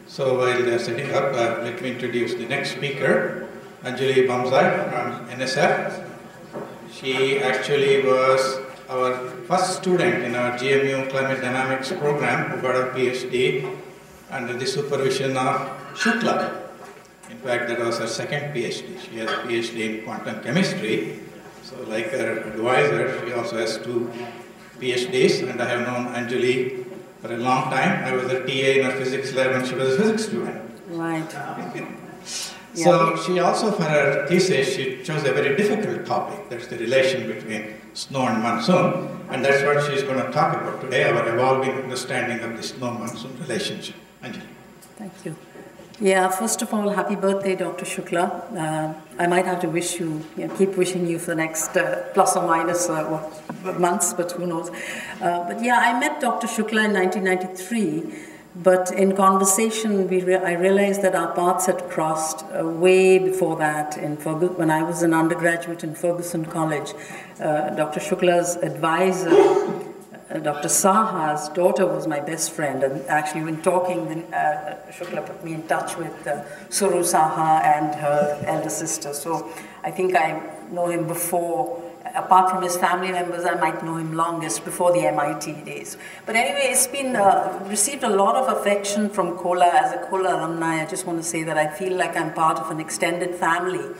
So while setting up, let me introduce the next speaker, Anjuli Bamzai from NSF. She actually was our first student in our GMU Climate Dynamics program who got a PhD under the supervision of Shukla. In fact, that was her second PhD. She has a PhD in quantum chemistry. So like her advisor, she also has 2 PhDs, and I have known Anjuli for a long time. I was a TA in her physics lab when she was a physics student. Right. So she also, for her thesis, she chose a very difficult topic. That's the relation between snow and monsoon. And that's what she's going to talk about today, our evolving understanding of the snow-monsoon relationship. Anjali. Thank you. Yeah, first of all, happy birthday, Dr. Shukla. I might have to wish you, keep wishing you for the next plus or minus months, but who knows. But yeah, I met Dr. Shukla in 1993, but in conversation, I realized that our paths had crossed way before that. When I was an undergraduate in Ferguson College, Dr. Shukla's advisor, Dr. Saha's daughter was my best friend, and actually when talking, Shukla put me in touch with Suru Saha and her elder sister. So I think I know him before, apart from his family members, I might know him longest before the MIT days. But anyway, it's been received a lot of affection from COLA. As a COLA alumni, I just want to say that I feel like I'm part of an extended family,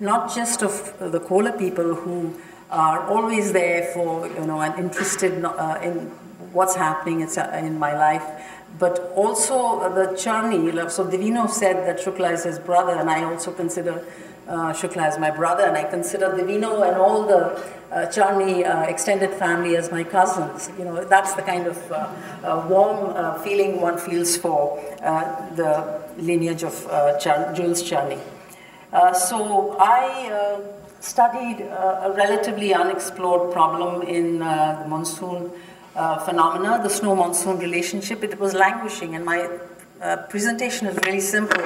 not just of the COLA people who are always there for, and interested in what's happening in my life, but also the Charni. So Divino said that Shukla is his brother, and I also consider Shukla as my brother, and I consider Divino and all the Charni extended family as my cousins. That's the kind of warm feeling one feels for the lineage of Jules Charni. So I studied a relatively unexplored problem in the monsoon phenomena, the snow-monsoon relationship. It was languishing, and my presentation is really simple.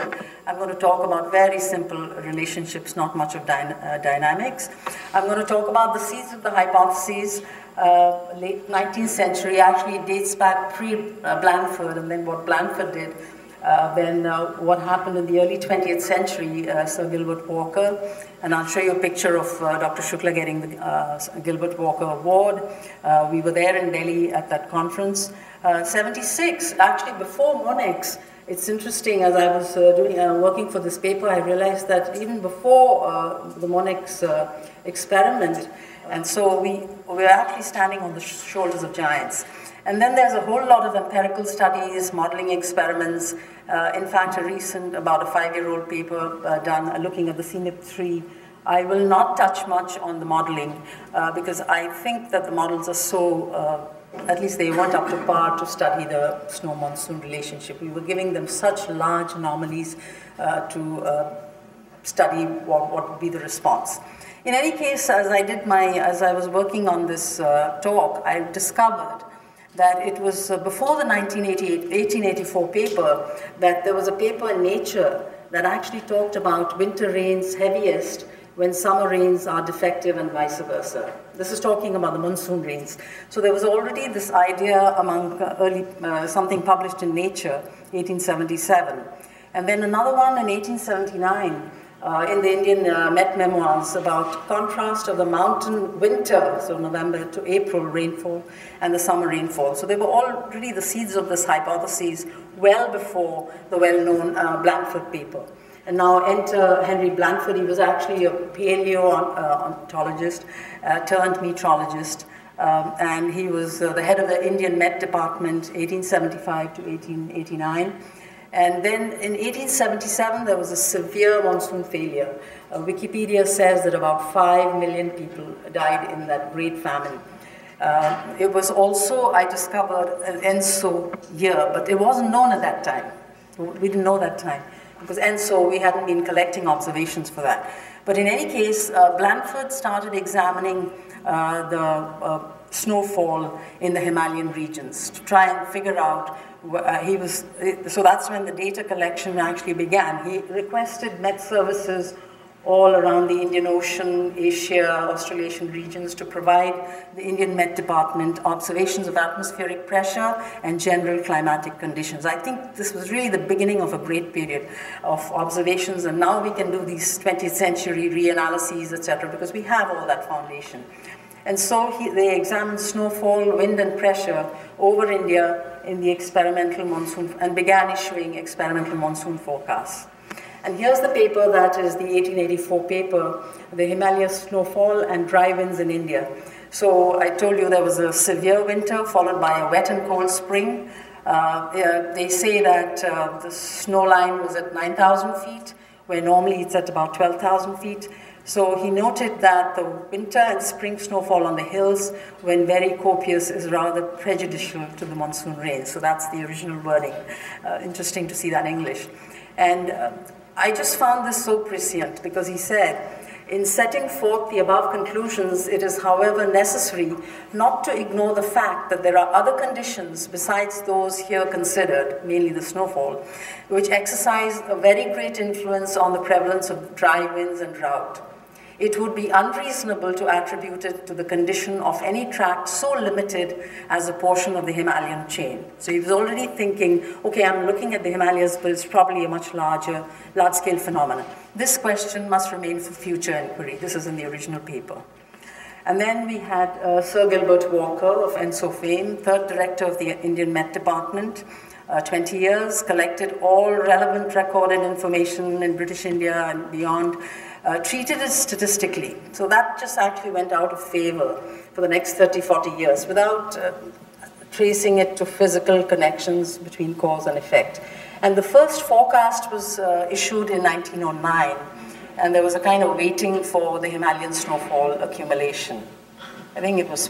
I'm going to talk about very simple relationships, not much of dynamics. I'm going to talk about the seeds of the hypotheses, late 19th century, actually dates back pre-Blanford, and then what Blanford did. Then what happened in the early 20th century, Sir Gilbert Walker, and I'll show you a picture of Dr. Shukla getting the Gilbert Walker Award. We were there in Delhi at that conference. 76, actually before MONEX, it's interesting, as I was working for this paper, I realized that even before the MONEX experiment, and so we were actually standing on the shoulders of giants. And then there's a whole lot of empirical studies, modeling experiments. In fact, about a 5-year-old paper done looking at the CNIP3. I will not touch much on the modeling because I think that the models are so, at least they weren't up to par to study the snow-monsoon relationship. We were giving them such large anomalies to study what would be the response. In any case, as I was working on this talk, I discovered that it was before the 1884 paper that there was a paper in Nature that actually talked about winter rains heaviest when summer rains are defective and vice versa. This is talking about the monsoon rains. So there was already this idea among something published in Nature, 1877. And then another one in 1879, in the Indian Met Memoirs about contrast of the mountain winter, so November to April rainfall, and the summer rainfall. So they were already the seeds of this hypothesis well before the well-known Blanford paper. And now enter Henry Blanford. He was actually a paleontologist turned meteorologist, and he was the head of the Indian Met Department, 1875 to 1889. And then in 1877, there was a severe monsoon failure. Wikipedia says that about 5 million people died in that great famine. It was also, I discovered, an ENSO year, but it wasn't known at that time. We didn't know that time, because ENSO, we hadn't been collecting observations for that. But in any case, Blanford started examining the snowfall in the Himalayan regions to try and figure out so that's when the data collection actually began. He requested Met services all around the Indian Ocean, Asia, Australasian regions to provide the Indian Met Department observations of atmospheric pressure and general climatic conditions. I think this was really the beginning of a great period of observations, and now we can do these 20th century reanalyses, etc., because we have all that foundation. And so they examined snowfall, wind and pressure over India in the experimental monsoon and began issuing experimental monsoon forecasts. And here's the paper that is the 1884 paper, the Himalaya snowfall and dry winds in India. So I told you there was a severe winter followed by a wet and cold spring. They say that the snow line was at 9,000 feet, where normally it's at about 12,000 feet. So he noted that the winter and spring snowfall on the hills, when very copious, is rather prejudicial to the monsoon rains. So that's the original wording. Interesting to see that in English. And I just found this so prescient because he said, in setting forth the above conclusions, it is, however, necessary not to ignore the fact that there are other conditions besides those here considered, mainly the snowfall, which exercise a very great influence on the prevalence of dry winds and drought. It would be unreasonable to attribute it to the condition of any tract so limited as a portion of the Himalayan chain. So he was already thinking, okay, I'm looking at the Himalayas, but it's probably a much large-scale phenomenon. This question must remain for future inquiry. This is in the original paper. And then we had Sir Gilbert Walker of ENSO fame, third director of the Indian Met Department, 20 years, collected all relevant recorded information in British India and beyond, treated it statistically. So that just actually went out of favor for the next 30, 40 years without tracing it to physical connections between cause and effect. And the first forecast was issued in 1909, and there was a kind of waiting for the Himalayan snowfall accumulation. I think it was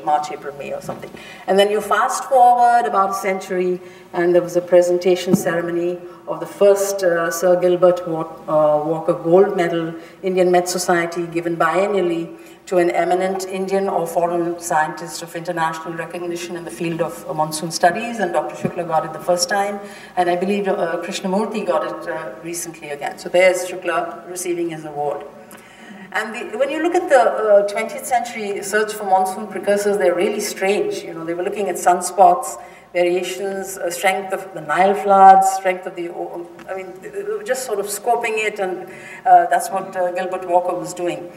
March, April, May or something. And then you fast forward about a century, and there was a presentation ceremony of the first Sir Gilbert Walker Gold Medal Indian Met Society, given biennially to an eminent Indian or foreign scientist of international recognition in the field of monsoon studies, and Dr. Shukla got it the first time, and I believe Krishnamurti got it recently again. So there's Shukla receiving his award. And when you look at the 20th century search for monsoon precursors, they're really strange. You know, they were looking at sunspots, variations, strength of the Nile floods, strength of the, I mean, they were just sort of scoping it, and that's what Gilbert Walker was doing.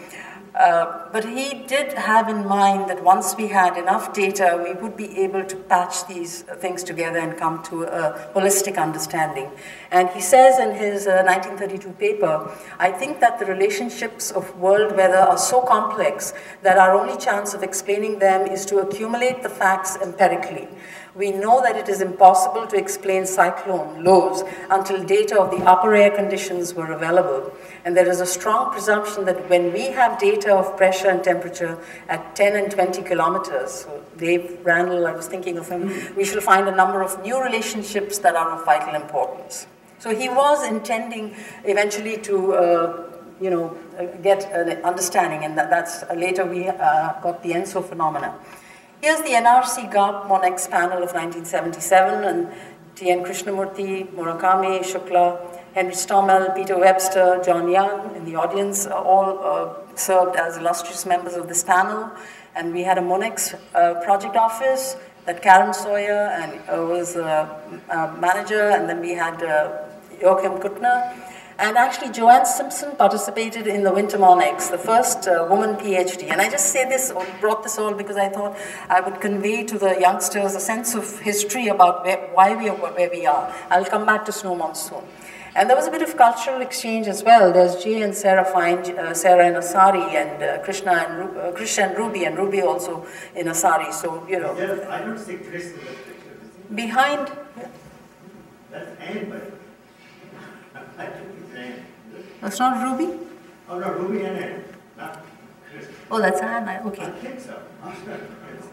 But he did have in mind that once we had enough data, we would be able to patch these things together and come to a holistic understanding. And he says in his 1932 paper, I think that the relationships of world weather are so complex that our only chance of explaining them is to accumulate the facts empirically. We know that it is impossible to explain cyclone lows until data of the upper air conditions were available. And there is a strong presumption that when we have data of pressure and temperature at 10 and 20 kilometers, so Dave Randall, I was thinking of him, we shall find a number of new relationships that are of vital importance. So he was intending eventually to get an understanding, and that's later we got the ENSO phenomena. Here's the NRC GARP MONEX panel of 1977, and T.N. Krishnamurti, Murakami, Shukla, Henry Stommel, Peter Webster, John Young in the audience all served as illustrious members of this panel. And we had a MONEX project office that Karen Sawyer was manager, and then we had Joachim Kuttner. And actually, Joanne Simpson participated in the Winter MONEX, the first woman PhD. And I just say this, or brought this all because I thought I would convey to the youngsters a sense of history about why we are where we are. I'll come back to snow monsoon. And there was a bit of cultural exchange as well. There's Jay and Sarah Fine, Sarah in Asari, and Krishna and Ruby, and Ruby also in Asari. So, you know. I don't see Chris in the picture. Behind. Yeah. That's Anne, but I think it's Anne. That's not Ruby? Oh, no, Ruby and Anne, not Chris. Oh, that's Anne. Okay. I think so.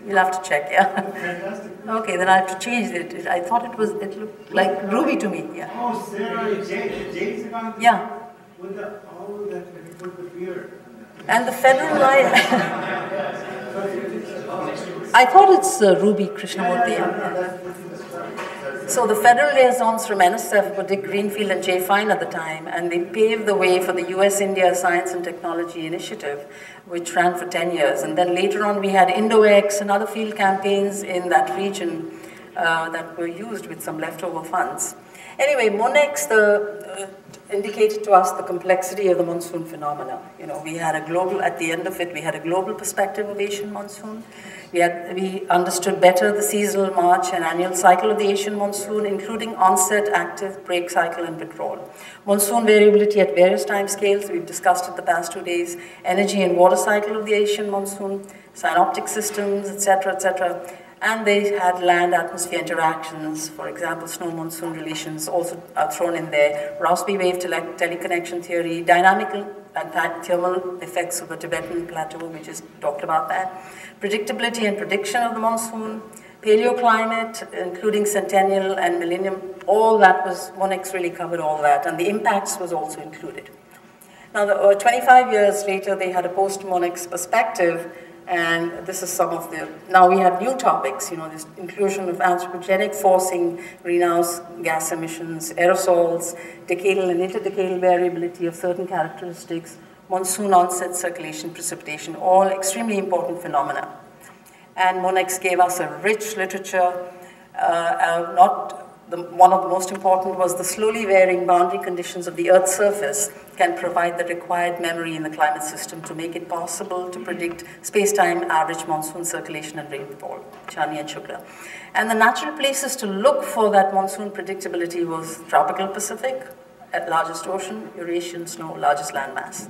You'll have to check, yeah. Fantastic. Okay, then I have to change it. I thought it looked like Ruby to me, yeah. Oh, Sarah, Jade's about yeah. With the, oh, that when you put the beard. And the federal line. I thought it's Ruby Krishnamurti. So the federal liaisons from NSF were Dick Greenfield and Jay Fine at the time, and they paved the way for the US-India Science and Technology Initiative, which ran for 10 years. And then later on we had IndoX and other field campaigns in that region that were used with some leftover funds. Anyway, MONEX indicated to us the complexity of the monsoon phenomena. You know, we had a global, at the end of it, we had a global perspective of Asian monsoon. We understood better the seasonal march and annual cycle of the Asian monsoon, including onset, active, break cycle, and withdrawal. Monsoon variability at various time scales, we've discussed it the past 2 days, energy and water cycle of the Asian monsoon, synoptic systems, etc., etc. And they had land-atmosphere interactions, for example, snow-monsoon relations also thrown in there, Rossby wave teleconnection theory, dynamic and thermal effects of the Tibetan plateau, we just talked about that, predictability and prediction of the monsoon, paleoclimate, including centennial and millennium, all that was, MONEX really covered all that, and the impacts was also included. Now, 25 years later, they had a post-MONEX perspective, and this is some of the, now we have new topics, you know, this inclusion of anthropogenic forcing, greenhouse gas emissions, aerosols, decadal and interdecadal variability of certain characteristics, monsoon onset, circulation, precipitation, all extremely important phenomena. And MONEX gave us a rich literature, one of the most important was the slowly varying boundary conditions of the Earth's surface can provide the required memory in the climate system to make it possible to predict space-time average monsoon circulation and rainfall, Chani and Shukla. And the natural places to look for that monsoon predictability was tropical Pacific, at largest ocean, Eurasian snow, largest landmass.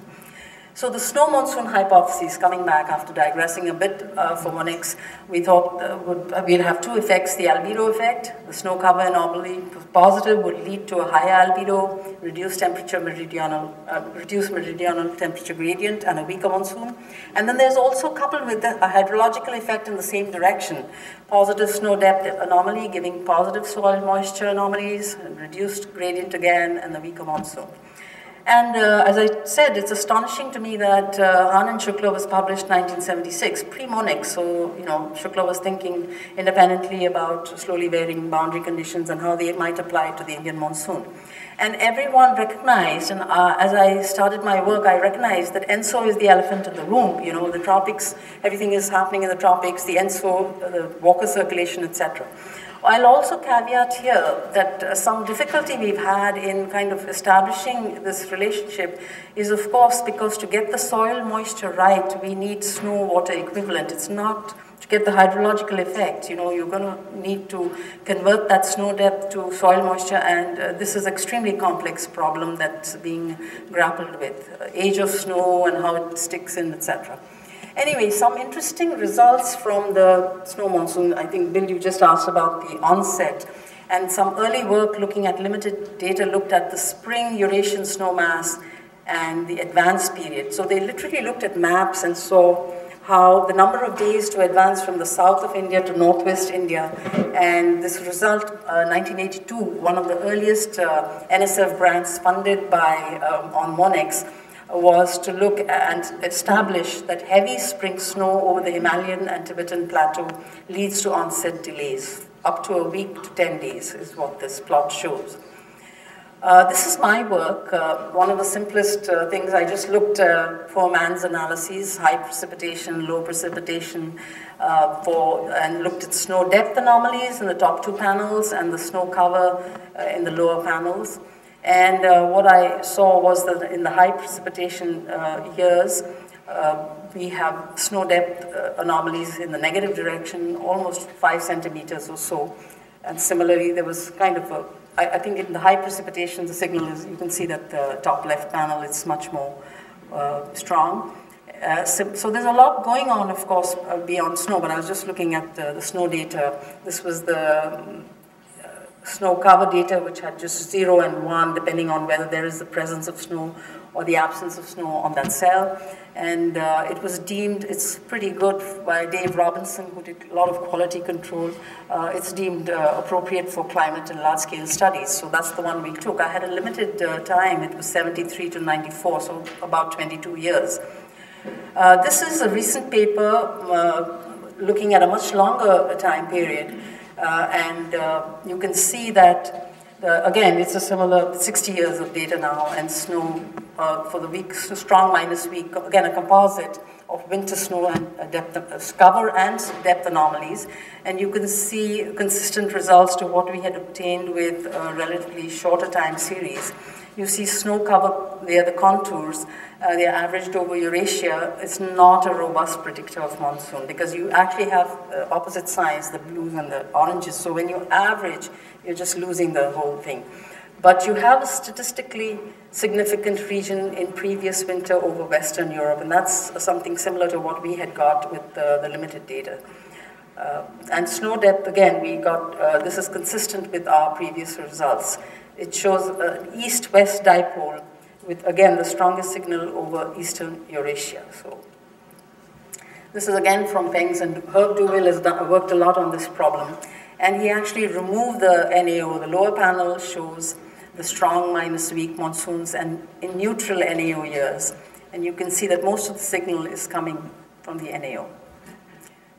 So the snow monsoon hypothesis, coming back after digressing a bit for MONEX, we thought we'd have two effects, the albedo effect, the snow cover anomaly, positive would lead to a higher albedo, reduced meridional temperature gradient and a weaker monsoon. And then there's also coupled with a hydrological effect in the same direction, positive snow depth anomaly giving positive soil moisture anomalies, and reduced gradient again, and the weaker monsoon. And as I said, it's astonishing to me that Han and Shukla was published 1976, pre-MONEX, so you know, Shukla was thinking independently about slowly varying boundary conditions and how they might apply to the Indian monsoon. And everyone recognized, and as I started my work, I recognized that ENSO is the elephant in the room. You know, the tropics, everything is happening in the tropics, the ENSO, the Walker circulation, etc. I'll also caveat here that some difficulty we've had in kind of establishing this relationship is, of course, because to get the soil moisture right, we need snow-water equivalent. It's not to get the hydrological effect. You know, you're going to need to convert that snow depth to soil moisture, and this is an extremely complex problem that's being grappled with. Age of snow and how it sticks in, etc. Anyway, some interesting results from the snow monsoon. I think, Bill, you just asked about the onset. And some early work looking at limited data looked at the spring Eurasian snow mass and the advance period. So they literally looked at maps and saw how the number of days to advance from the south of India to northwest India. And this result, 1982, one of the earliest NSF grants funded by on MONEX, was to look and establish that heavy spring snow over the Himalayan and Tibetan plateau leads to onset delays. Up to a week to 10 days is what this plot shows. This is my work. One of the simplest things, I just looked for man's analyses, high precipitation, low precipitation, and looked at snow depth anomalies in the top two panels and the snow cover in the lower panels. And what I saw was that in the high precipitation years, we have snow depth anomalies in the negative direction, almost 5 centimeters or so. And similarly, there was kind of a, I think in the high precipitation, the signal is, you can see that the top left panel is much more strong. So there's a lot going on, of course, beyond snow, but I was just looking at the snow data. This was the snow cover data, which had just 0 and 1, depending on whether there is the presence of snow or the absence of snow on that cell. And it was deemed, it's pretty good by Dave Robinson, who did a lot of quality control. It's deemed appropriate for climate and large-scale studies. So that's the one we took. I had a limited time. It was 73 to 94, so about 22 years. This is a recent paper looking at a much longer time period. And you can see that, again, it's a similar 60 years of data now, and snow for the week, strong minus week, again, a composite of winter snow and depth cover and depth anomalies. And you can see consistent results to what we had obtained with a relatively shorter time series. You see snow cover there, the contours, they're averaged over Eurasia. It's not a robust predictor of monsoon because you actually have opposite signs, the blues and the oranges. So when you average, you're just losing the whole thing. But you have a statistically significant region in previous winter over Western Europe, and that's something similar to what we had got with the limited data. And snow depth, again, we got, this is consistent with our previous results. It shows an east-west dipole with, again, the strongest signal over Eastern Eurasia. So this is again from Pengs, and Herb Duvill has worked a lot on this problem. And he actually removed the NAO. The lower panel shows the strong minus weak monsoons and in neutral NAO years. And you can see that most of the signal is coming from the NAO.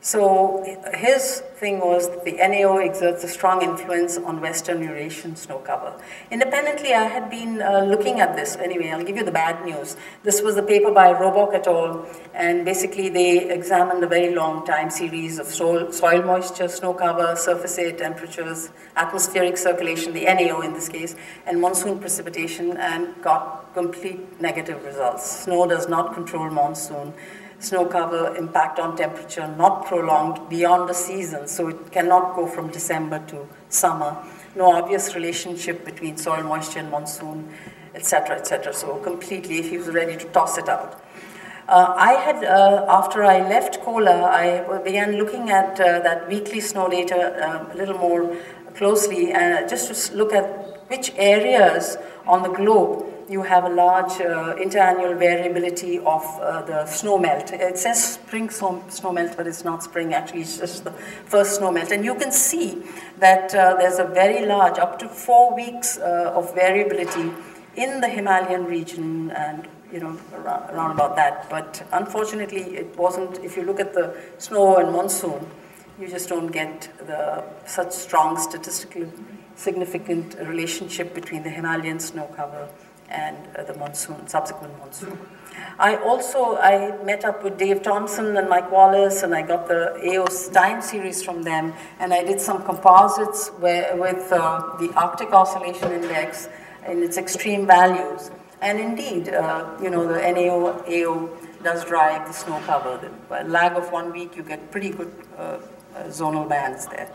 So his thing was that the NAO exerts a strong influence on Western Eurasian snow cover. Independently, I had been looking at this. Anyway, I'll give you the bad news. This was a paper by Robock et al. And basically they examined a very long time series of soil moisture, snow cover, surface air temperatures, atmospheric circulation, the NAO in this case, and monsoon precipitation, and got complete negative results. Snow does not control monsoon. Snow cover impact on temperature not prolonged beyond the season, so it cannot go from December to summer. No obvious relationship between soil moisture and monsoon, etc., etc. So completely, he was ready to toss it out. I had, after I left COLA, I began looking at that weekly snow data a little more closely, just to look at which areas on the globe you have a large interannual variability of the snow melt. It says spring snow melt, but it's not spring, actually it's just the first snow melt. And you can see that there's a very large, up to 4 weeks of variability in the Himalayan region, and around about that. But unfortunately, it wasn't, if you look at the snow and monsoon, you just don't get such strong statistically significant relationship between the Himalayan snow cover and the monsoon, subsequent monsoon. I met up with Dave Thompson and Mike Wallace, and I got the AO time series from them, and I did some composites with the Arctic Oscillation Index in its extreme values. And indeed, the NAO, AO does drive the snow cover. The lag of 1 week, you get pretty good zonal bands there.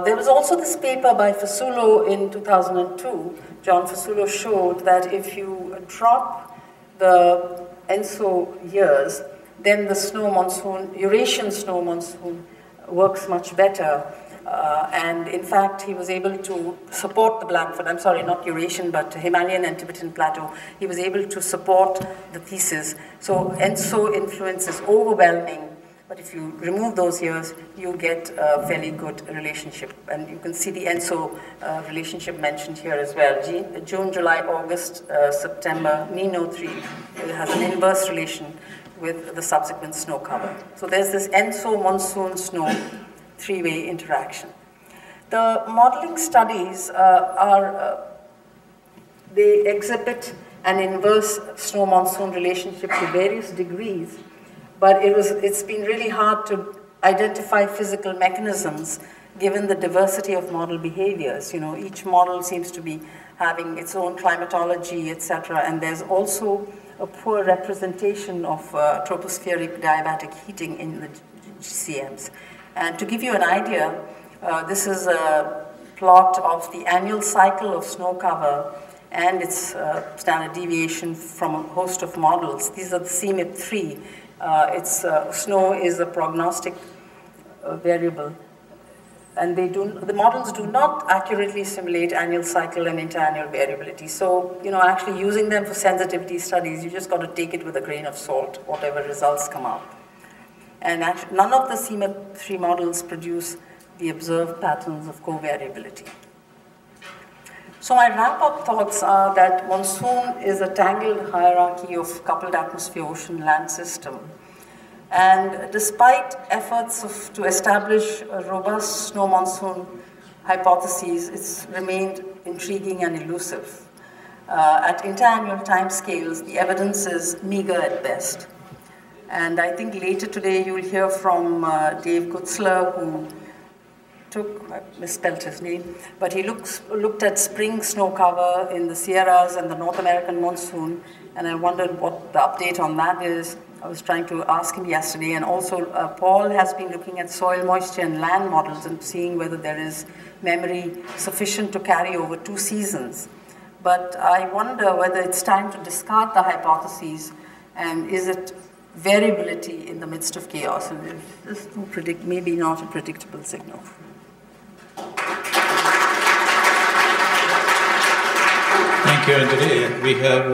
There was also this paper by Fasulo in 2002. John Fasulo showed that if you drop the ENSO years, then the snow monsoon, Eurasian snow monsoon, works much better. And in fact, he was able to support the Blanford, I'm sorry, not Eurasian, but Himalayan and Tibetan Plateau. He was able to support the thesis. So ENSO influence is overwhelming. But if you remove those years, you get a fairly good relationship. And you can see the ENSO relationship mentioned here as well. June, July, August, September, Nino 3 has an inverse relation with the subsequent snow cover. So there's this ENSO monsoon snow three-way interaction. The modeling studies they exhibit an inverse snow monsoon relationship to various degrees. But it's been really hard to identify physical mechanisms given the diversity of model behaviors. Each model seems to be having its own climatology, etc. And there's also a poor representation of tropospheric diabatic heating in the GCMs. And to give you an idea, this is a plot of the annual cycle of snow cover and its standard deviation from a host of models. These are the CMIP3. Snow is a prognostic variable, and the models do not accurately simulate annual cycle and interannual variability. So, actually using them for sensitivity studies, you just got to take it with a grain of salt, whatever results come out. And actually, none of the CMIP3 models produce the observed patterns of covariability. So my wrap-up thoughts are that monsoon is a tangled hierarchy of coupled atmosphere-ocean land system. And despite efforts to establish a robust snow monsoon hypotheses, it's remained intriguing and elusive. At interannual timescales, the evidence is meager at best. And I think later today you will hear from Dave Gutzler, who I misspelled his name, but he looked at spring snow cover in the Sierras and the North American monsoon, and I wondered what the update on that is. I was trying to ask him yesterday, and also Paul has been looking at soil moisture and land models and seeing whether there is memory sufficient to carry over 2 seasons. But I wonder whether it's time to discard the hypotheses, and is it variability in the midst of chaos? And there's no maybe not a predictable signal. Thank you, Anjali. We have,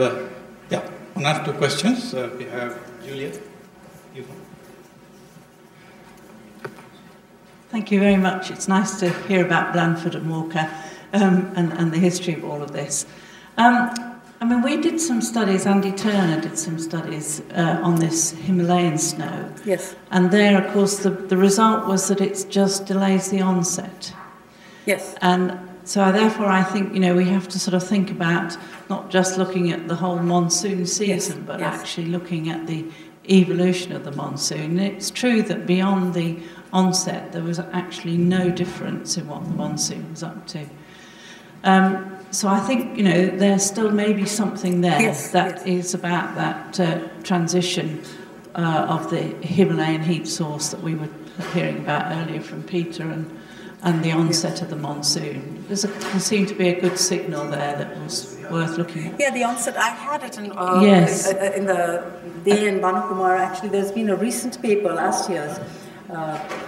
one or two questions. We have Julia. Thank you very much. It's nice to hear about Blandford and Walker and the history of all of this. I mean, we did some studies, Andy Turner did some studies on this Himalayan snow. Yes. And there, of course, the result was that it just delays the onset. Yes. And so therefore I think, we have to sort of think about not just looking at the whole monsoon season, but actually looking at the evolution of the monsoon. It's true that beyond the onset, there was actually no difference in what the monsoon was up to. So I think, there's still maybe something there that is about that transition of the Himalayan heat source that we were hearing about earlier from Peter and the onset of the monsoon. There seemed to be a good signal there that was worth looking at. Yeah, the onset, I had it in the Day and Banukumar. Actually, there's been a recent paper last year's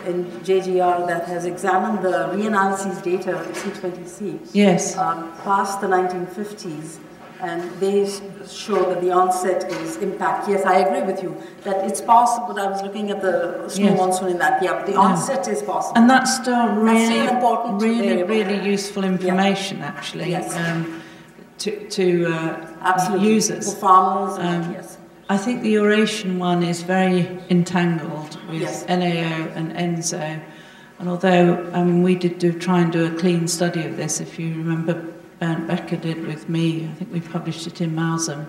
in JGR that has examined the reanalysis data of C20C past the 1950s, and they show that the onset is impact. Yes, I agree with you that it's possible, but I was looking at the snow monsoon in that. Yeah, the onset is possible. And that's still really important, really useful information, actually, to users. For farmers, yes. I think the Eurasian one is very entangled with NAO and ENSO, and although we did try and do a clean study of this, if you remember Bernd Becker did with me, I think we published it in Malsum,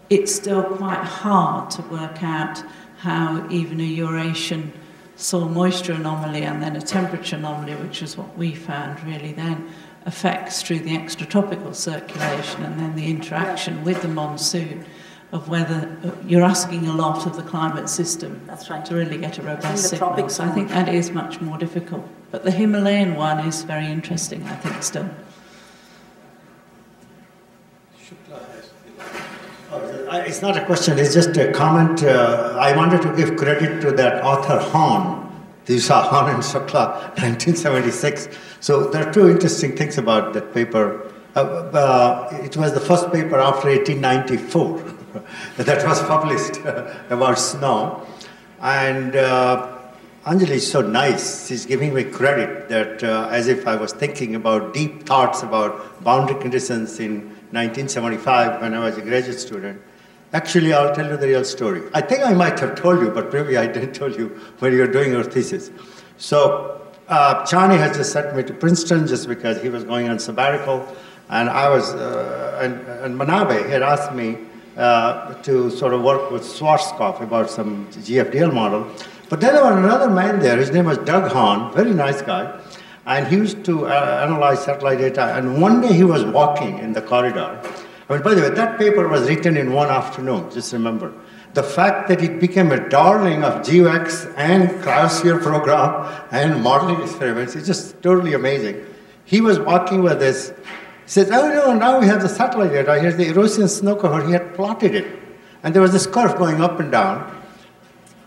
it's still quite hard to work out how even a Eurasian soil moisture anomaly and then a temperature anomaly, which is what we found really then, affects through the extratropical circulation and then the interaction with the monsoon, of whether you're asking a lot of the climate system to really get a robust signal. So I think that is much more difficult. But the Himalayan one is very interesting, I think, still. Shukla has It's not a question, it's just a comment. I wanted to give credit to that author, Hahn. These are Hahn and Shukla, 1976. So there are two interesting things about that paper. It was the first paper after 1894 that was published about snow. And Anjali is so nice. She's giving me credit that as if I was thinking about deep thoughts about boundary conditions in 1975 when I was a graduate student. Actually, I'll tell you the real story. I think I might have told you, but maybe I didn't tell you when you were doing your thesis. So Chani has just sent me to Princeton just because he was going on sabbatical. And I was, and Manabe had asked me to sort of work with Schwarzkopf about some GFDL model. But then there was another man there, his name was Doug Hahn, very nice guy, and he used to analyze satellite data, and one day he was walking in the corridor. I mean, by the way, that paper was written in one afternoon, just remember. The fact that it became a darling of GeoX and cryosphere program and modeling experiments is just totally amazing. He was walking with this. He says, oh no, now we have the satellite data. Here's the Eurasian snow cover. He had plotted it. And there was this curve going up and down.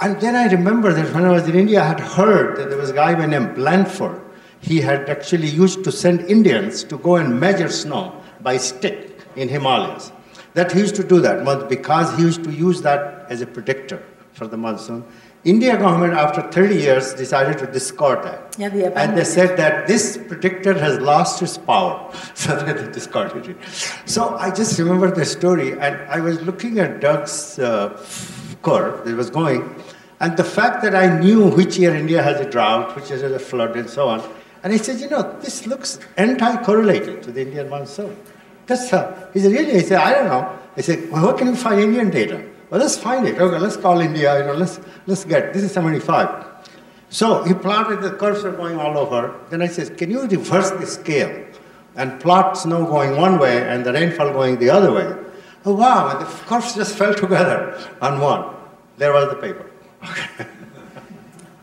And then I remember that when I was in India, I had heard that there was a guy by name Blandford. He had actually used to send Indians to go and measure snow by stick in Himalayas. That he used to do that because he used to use that as a predictor for the monsoon. India government, after 30 years, decided to discard that. Yeah, and they said that this predictor has lost its power, so they discarded it. So I just remember the story, and I was looking at Doug's curve that was going. And the fact that I knew which year India has a drought, which year has a flood, and so on. And he said, this looks anti-correlated to the Indian monsoon. That's he said, really? He said, I don't know. I said, well, where can you find Indian data? Well, let's find it. Okay, let's call India, let's get, this is 75. So he plotted, the curves are going all over. Then I said, can you reverse the scale and plot snow going one way and the rainfall going the other way? Oh, wow, and the curves just fell together on one. There was the paper. Okay.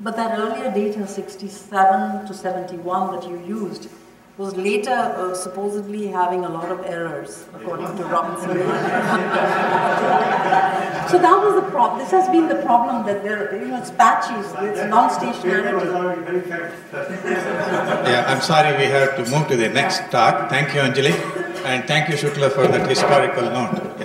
But that earlier data, 67 to 71, that you used, was later supposedly having a lot of errors, according to Robinson. So that was the problem. This has been the problem, that it's patchy, it's non-stationarity. Yeah, I'm sorry we have to move to the next talk. Thank you, Anjali, and thank you, Shukla, for that historical note.